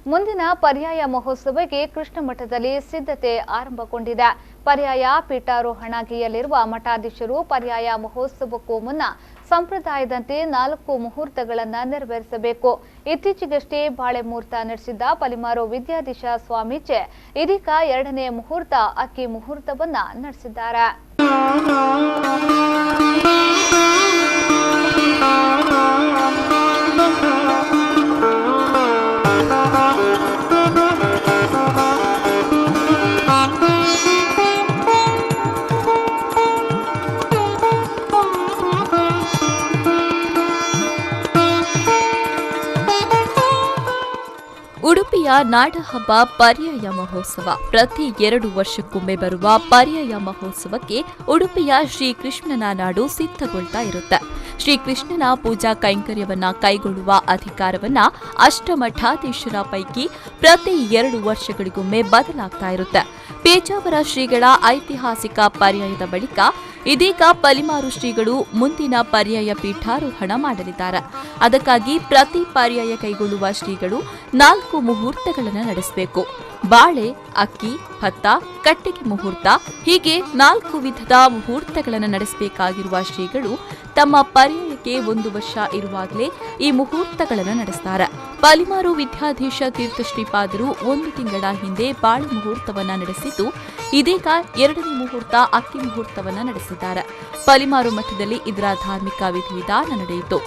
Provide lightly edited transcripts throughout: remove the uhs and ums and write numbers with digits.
ಮುಂದಿನ ಪರ್ಯಾಯ ಮಹೋತ್ಸವಕ್ಕೆ ಕೃಷ್ಣ ಮಠದಲ್ಲಿ ಸಿದ್ಧತೆ ಆರಂಭಗೊಂಡಿದೆ. ಪರ್ಯಾಯ ಪೀಠಾರೋಹಣಗಿಯಲ್ಲಿರುವ ಮಠಾಧೀಶರು ಪರ್ಯಾಯ ಮಹೋತ್ಸವಕ್ಕೂ ಮುನ್ನ ಸಂಪ್ರದಾಯದಂತೆ 4 ಮುಹೂರ್ತಗಳನ್ನು ನೆರವೇರಿಸಬೇಕು. ಇತ್ತೀಚೆಗಷ್ಟೇ ಬಾಳೆ ಮುಹೂರ್ತ ನಡೆಸಿದ್ದ ಪಲಿಮಾರು ವಿದ್ಯಾಧೀಶ ಸ್ವಾಮೀಜಿ ಇದೀಗ 2ನೇ ಮುಹೂರ್ತ ಅಕ್ಕಿ ಮುಹೂರ್ತವನ್ನ ನಡೆಸಿದ್ದಾರೆ. ಉಡುಪಿಯ ನಾಡಹಬ್ಬ ಪರ್ಯಾಯ ಮಹೋತ್ಸವ ಪ್ರತಿ 2 ವರ್ಷಕ್ಕೊಮ್ಮೆ ಬರುವ ಪರ್ಯಾಯ ಮಹೋತ್ಸವಕ್ಕೆ ಉಡುಪಿಯ ಶ್ರೀಕೃಷ್ಣನ ನಾಡು ಸಿದ್ಧಗೊಳ್ತಾ ಇರುತ್ತೆ. ಶ್ರೀಕೃಷ್ಣನ ಪೂಜಾ ಕೈಂಕರ್ಯವನ್ನ ಕೈಗೊಳ್ಳುವ ಅಧಿಕಾರವನ್ನ ಅಷ್ಟಮಠಾಧೀಶರ ಪೈಕಿ ಪ್ರತಿ 2 ವರ್ಷಗಳಿಗೊಮ್ಮೆ ಬದಲಾಗ್ತಾ ಇರುತ್ತೆ. ಪೇಜಾವರ ಶ್ರೀಗಳ ಐತಿಹಾಸಿಕ ಪರ್ಯಾಯದ ಬಳಿಕ ಇದೀಗ ಪಲಿಮಾರು ಶ್ರೀಗಳು ಮುಂದಿನ ಪರ್ಯಾಯ ಪೀಠಾರೋಹಣ ಮಾಡಲಿದ್ದಾರೆ. ಅದಕ್ಕಾಗಿ ಪ್ರತಿ ಪರ್ಯಾಯ ಕೈಗೊಳ್ಳುವ ಶ್ರೀಗಳು 4 ಮುಹೂರ್ತಗಳನ್ನು ನಡೆಸಬೇಕು. ಬಾಳೆ, ಅಕ್ಕಿ, ಭತ್ತ, ಕಟ್ಟಿಗೆ ಮುಹೂರ್ತ ಹೀಗೆ 4 ವಿಧದ ಮುಹೂರ್ತಗಳನ್ನು ನಡೆಸಬೇಕಾಗಿರುವ ಶ್ರೀಗಳು ತಮ್ಮ ಪರ್ಯಾಯಕ್ಕೆ 1 ವರ್ಷ ಇರುವಾಗಲೇ ಈ ಮುಹೂರ್ತಗಳನ್ನು ನಡೆಸ್ತಾರೆ. ಪಲಿಮಾರು ವಿದ್ಯಾಧೀಶ ತೀರ್ಥ ಶ್ರೀಪಾದರು 1 ತಿಂಗಳ ಹಿಂದೆ ಬಾಳೆ ಮುಹೂರ್ತವನ್ನ ನಡೆಸಿದ್ದು ಇದೀಗ 2ನೇ ಮುಹೂರ್ತ ಅಕ್ಕಿ ಮುಹೂರ್ತವನ್ನ ನಡೆಸಿದ್ದಾರೆ. ಪಲಿಮಾರು ಮಠದಲ್ಲಿ ಇದರ ಧಾರ್ಮಿಕ ವಿಧಿವಿಧಾನ ನಡೆಯಿತು.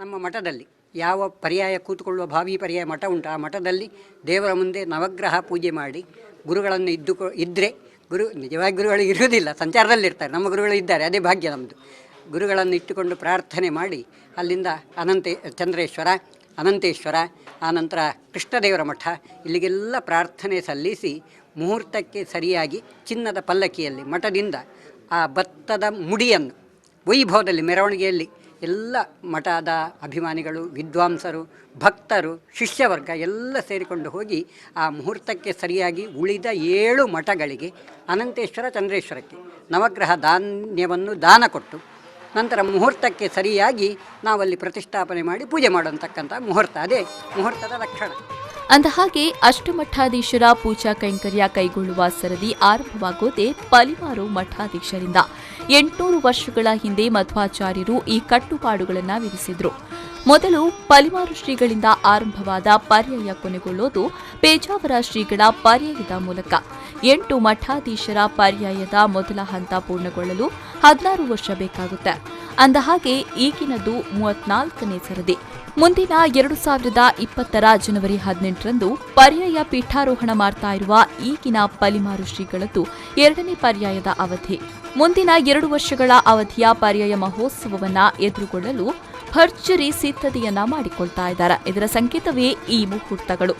ನಮ್ಮ ಮಠದಲ್ಲಿ ಯಾವ ಪರ್ಯಾಯ ಕೂತುಕೊಳ್ಳುವ ಭಾವಿ ಪರ್ಯಾಯ ಮಠ ಉಂಟು, ಆ ಮಠದಲ್ಲಿ ದೇವರ ಮುಂದೆ ನವಗ್ರಹ ಪೂಜೆ ಮಾಡಿ ಗುರುಗಳನ್ನು ಇದ್ದರೆ ನಿಜವಾಗಿ ಗುರುಗಳು ಇರುವುದಿಲ್ಲ, ಸಂಚಾರದಲ್ಲಿರ್ತಾರೆ. ನಮ್ಮ ಗುರುಗಳು ಇದ್ದಾರೆ, ಅದೇ ಭಾಗ್ಯ ನಮ್ಮದು. ಗುರುಗಳನ್ನು ಇಟ್ಟುಕೊಂಡು ಪ್ರಾರ್ಥನೆ ಮಾಡಿ ಅಲ್ಲಿಂದ ಚಂದ್ರೇಶ್ವರ, ಅನಂತೇಶ್ವರ, ಆನಂತರ ಕೃಷ್ಣದೇವರ ಮಠ ಇಲ್ಲಿಗೆಲ್ಲ ಪ್ರಾರ್ಥನೆ ಸಲ್ಲಿಸಿ ಮುಹೂರ್ತಕ್ಕೆ ಸರಿಯಾಗಿ ಚಿನ್ನದ ಪಲ್ಲಕ್ಕಿಯಲ್ಲಿ ಮಠದಿಂದ ಆ ಭತ್ತದ ಮುಡಿಯನ್ನು ವೈಭವದಲ್ಲಿ ಮೆರವಣಿಗೆಯಲ್ಲಿ ಎಲ್ಲ ಮಠದ ಅಭಿಮಾನಿಗಳು, ವಿದ್ವಾಂಸರು, ಭಕ್ತರು, ಶಿಷ್ಯವರ್ಗ ಎಲ್ಲ ಸೇರಿಕೊಂಡು ಹೋಗಿ ಆ ಮುಹೂರ್ತಕ್ಕೆ ಸರಿಯಾಗಿ ಉಳಿದ 7 ಮಠಗಳಿಗೆ ಅನಂತೇಶ್ವರ, ಚಂದ್ರೇಶ್ವರಕ್ಕೆ ನವಗ್ರಹ ಧಾನ್ಯವನ್ನು ದಾನ ಕೊಟ್ಟು ನಂತರ ಮುಹೂರ್ತಕ್ಕೆ ಸರಿಯಾಗಿ ನಾವಲ್ಲಿ ಪ್ರತಿಷ್ಠಾಪನೆ ಮಾಡಿ ಪೂಜೆ ಮಾಡುವಂತಕ್ಕಂಥ ಮುಹೂರ್ತ, ಅದೇ ಮುಹೂರ್ತದ ಲಕ್ಷಣ. ಅಂದಹಾಗೆ ಅಷ್ಟಮಠಾಧೀಶರ ಪೂಜಾ ಕೈಂಕರ್ಯ ಕೈಗೊಳ್ಳುವ ಸರದಿ ಆರಂಭವಾಗೋದೇ ಪಲಿಮಾರು ಮಠಾಧೀಶರಿಂದ. 800 ವರ್ಷಗಳ ಹಿಂದೆ ಮಧ್ವಾಚಾರ್ಯರು ಈ ಕಟ್ಟುಪಾಡುಗಳನ್ನು ವಿಧಿಸಿದ್ರು. ಮೊದಲು ಪಲಿಮಾರು ಶ್ರೀಗಳಿಂದ ಆರಂಭವಾದ ಪರ್ಯಾಯ ಕೊನೆಗೊಳ್ಳೋದು ಪೇಜಾವರ ಶ್ರೀಗಳ ಪರ್ಯಾಯದ ಮೂಲಕ. 8 ಮಠಾಧೀಶರ ಪರ್ಯಾಯದ ಮೊದಲ ಹಂತ ಪೂರ್ಣಗೊಳ್ಳಲು 16 ವರ್ಷ ಬೇಕಾಗುತ್ತೆ. ಅಂದಹಾಗೆ ಈಗಿನದು 34ನೇ ಸರದಿ. ಮುಂದಿನ 2020ರ ಜನವರಿ 18ರಂದು ಪರ್ಯಾಯ ಪೀಠಾರೋಹಣ ಮಾಡ್ತಾ ಇರುವ ಈಗಿನ ಪಲಿಮಾರು ಶ್ರೀಗಳದ್ದು 2ನೇ ಪರ್ಯಾಯದ ಅವಧಿ. ಮುಂದಿನ 2 ವರ್ಷಗಳ ಅವಧಿಯ ಪರ್ಯಾಯ ಮಹೋತ್ಸವವನ್ನ ಎದುರುಗೊಳ್ಳಲು ಭರ್ಜರಿ ಸಿದ್ಧತೆಯನ್ನ ಮಾಡಿಕೊಳ್ತಾ ಇದ್ದಾರೆ. ಇದರ ಸಂಕೇತವೇ ಈ ಮುಹೂರ್ತಗಳು.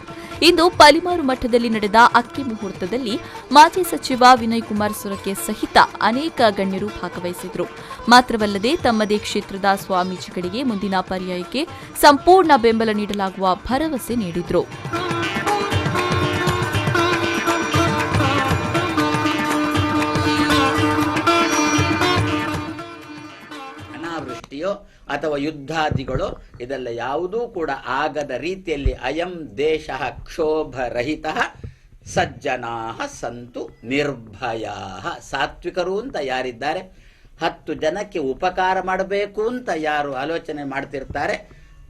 ಇಂದು ಪಲಿಮಾರು ಮಠದಲ್ಲಿ ನಡೆದ ಅಕ್ಕಿ ಮುಹೂರ್ತದಲ್ಲಿ ಮಾಜಿ ಸಚಿವ ವಿನಯ್ ಕುಮಾರ್ ಸೊರಕೆ ಸಹಿತ ಅನೇಕ ಗಣ್ಯರು ಭಾಗವಹಿಸಿದ್ರು. ಮಾತ್ರವಲ್ಲದೆ ತಮ್ಮದೇ ಕ್ಷೇತ್ರದ ಸ್ವಾಮೀಜಿಗಳಿಗೆ ಮುಂದಿನ ಪರ್ಯಾಯಕ್ಕೆ ಸಂಪೂರ್ಣ ಬೆಂಬಲ ನೀಡಲಾಗುವ ಭರವಸೆ ನೀಡಿದ್ರು. ಅನಾವೃಷ್ಟಿಯೋ ಅಥವಾ ಯುದ್ಧಾದಿಗಳು ಇದೆಲ್ಲ ಯಾವುದೂ ಕೂಡ ಆಗದ ರೀತಿಯಲ್ಲಿ ಅಯಂ ದೇಶ ಕ್ಷೋಭರಹಿತ ಸಜ್ಜನಾ ಸಂತು ನಿರ್ಭಯಾ. ಸಾತ್ವಿಕರು ಅಂತ ಯಾರಿದ್ದಾರೆ, 10 ಜನಕ್ಕೆ ಉಪಕಾರ ಮಾಡಬೇಕು ಅಂತ ಯಾರು ಆಲೋಚನೆ ಮಾಡ್ತಿರ್ತಾರೆ,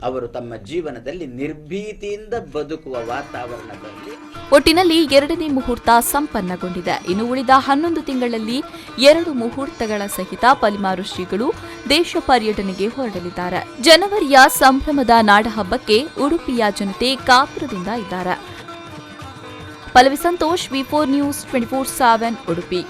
ಅವರು ತಮ್ಮ ಜೀವನದಲ್ಲಿ ನಿರ್ಭೀತಿಯಿಂದ ಬದುಕುವ ವಾತಾವರಣದಲ್ಲಿ. ಒಟ್ಟಿನಲ್ಲಿ 2ನೇ ಮುಹೂರ್ತ ಸಂಪನ್ನಗೊಂಡಿದೆ. ಇನ್ನು ಉಳಿದ 11 ತಿಂಗಳಲ್ಲಿ 2 ಮುಹೂರ್ತಗಳ ಸಹಿತ ಪಲಿಮಾರು ಶ್ರೀಗಳು ದೇಶ ಪರ್ಯಟನೆಗೆ ಹೊರಡಲಿದ್ದಾರೆ. ಜನವರಿಯ ಸಂಭ್ರಮದ ನಾಡಹಬ್ಬಕ್ಕೆ ಉಡುಪಿಯ ಜನತೆ ಕಾಪುರದಿಂದ ಇದ್ದಾರೆ. Pallavi Santosh, V4 news 24/7 Udupi.